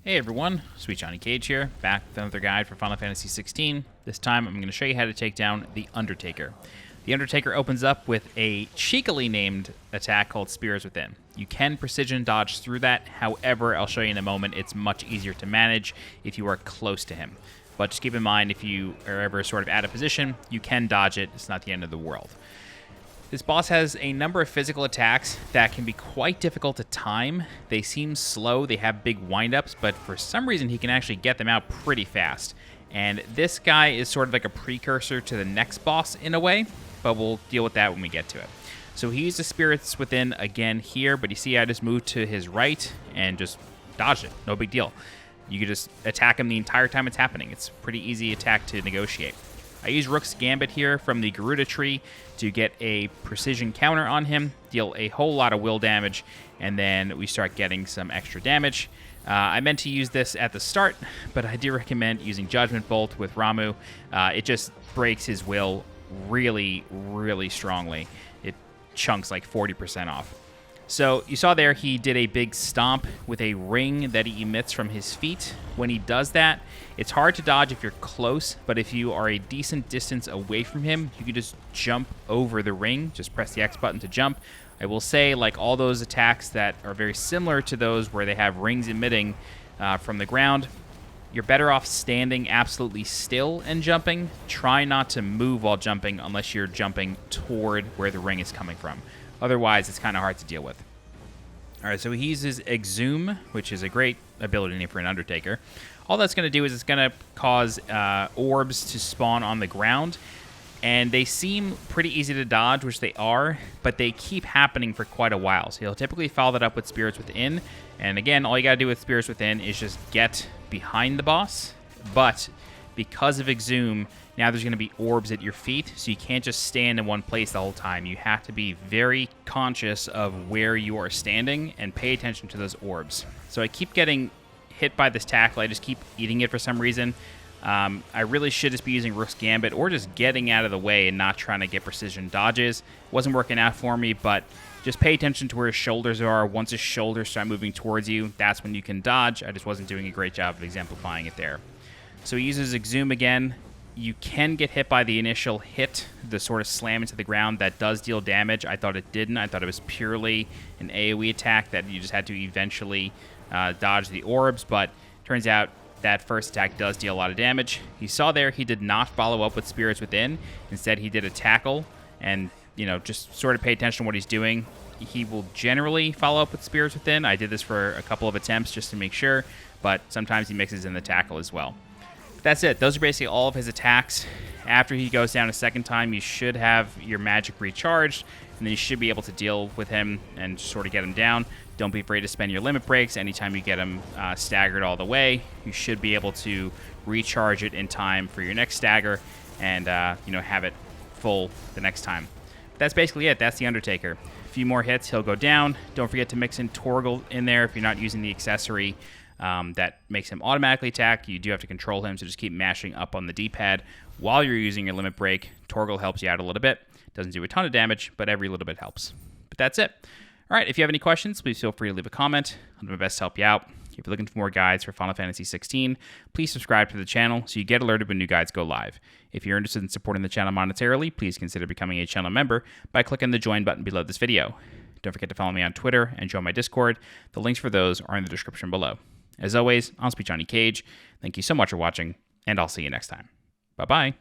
Hey everyone, SweetJohnnyCage here, back with another guide for Final Fantasy XVI. This time I'm going to show you how to take down the Undertaker. The Undertaker opens up with a cheekily named attack called Spears Within. You can precision dodge through that, however, I'll show you in a moment, it's much easier to manage if you are close to him. But just keep in mind, if you are ever sort of out of position, you can dodge it, it's not the end of the world. This boss has a number of physical attacks that can be quite difficult to time. They seem slow, they have big windups, but for some reason he can actually get them out pretty fast. And this guy is sort of like a precursor to the next boss in a way, but we'll deal with that when we get to it. So he uses Spirits Within again here, but you see I just moved to his right and just dodged it. No big deal. You can just attack him the entire time it's happening. It's a pretty easy attack to negotiate. I use Rook's Gambit here from the Garuda tree to get a precision counter on him, deal a whole lot of will damage, and then we start getting some extra damage. I meant to use this at the start, but I do recommend using Judgment Bolt with Ramuh. It just breaks his will really, really strongly. It chunks like 40% off. So you saw there he did a big stomp with a ring that he emits from his feet. When he does that, it's hard to dodge if you're close, but if you are a decent distance away from him, you can just jump over the ring. Just press the X button to jump. I will say, like all those attacks that are very similar to those where they have rings emitting from the ground, you're better off standing absolutely still and jumping. Try not to move while jumping unless you're jumping toward where the ring is coming from. Otherwise, it's kind of hard to deal with. All right, so he uses Exhume, which is a great ability name for an Undertaker. All that's going to do is it's going to cause orbs to spawn on the ground, and they seem pretty easy to dodge, which they are, but they keep happening for quite a while. So you'll typically follow that up with Spirits Within, and again, all you got to do with Spirits Within is just get behind the boss, but because of Exhume, now there's going to be orbs at your feet, so you can't just stand in one place the whole time. You have to be very conscious of where you are standing and pay attention to those orbs. So I keep getting hit by this tackle. I just keep eating it for some reason. I really should just be using Rook's Gambit or just getting out of the way and not trying to get precision dodges. Wasn't working out for me, but just pay attention to where his shoulders are. Once his shoulders start moving towards you, that's when you can dodge. I just wasn't doing a great job of exemplifying it there. So he uses Exhume again. You can get hit by the initial hit, the sort of slam into the ground that does deal damage. I thought it didn't. I thought it was purely an AoE attack that you just had to eventually dodge the orbs, but turns out that first attack does deal a lot of damage. You saw there he did not follow up with Spirits Within. Instead, he did a tackle, and just sort of pay attention to what he's doing. He will generally follow up with Spirits Within. I did this for a couple of attempts just to make sure, but sometimes he mixes in the tackle as well. That's it. Those are basically all of his attacks. After he goes down a second time, you should have your magic recharged, and then you should be able to deal with him and sort of get him down. Don't be afraid to spend your limit breaks. Anytime you get him staggered all the way, you should be able to recharge it in time for your next stagger and have it full the next time. But that's basically it. That's the Undertaker. A few more hits, he'll go down. Don't forget to mix in Torgal in there if you're not using the accessory that makes him automatically attack. You do have to control him, so just keep mashing up on the D-pad while you're using your limit break. Torgal helps you out a little bit. Doesn't do a ton of damage, but every little bit helps. But that's it. All right, if you have any questions, please feel free to leave a comment. I'll do my best to help you out. If you're looking for more guides for Final Fantasy XVI, please subscribe to the channel so you get alerted when new guides go live. If you're interested in supporting the channel monetarily, please consider becoming a channel member by clicking the join button below this video. Don't forget to follow me on Twitter and join my Discord. The links for those are in the description below. As always, I'm SweetJohnnyCage. Thank you so much for watching, and I'll see you next time. Bye-bye.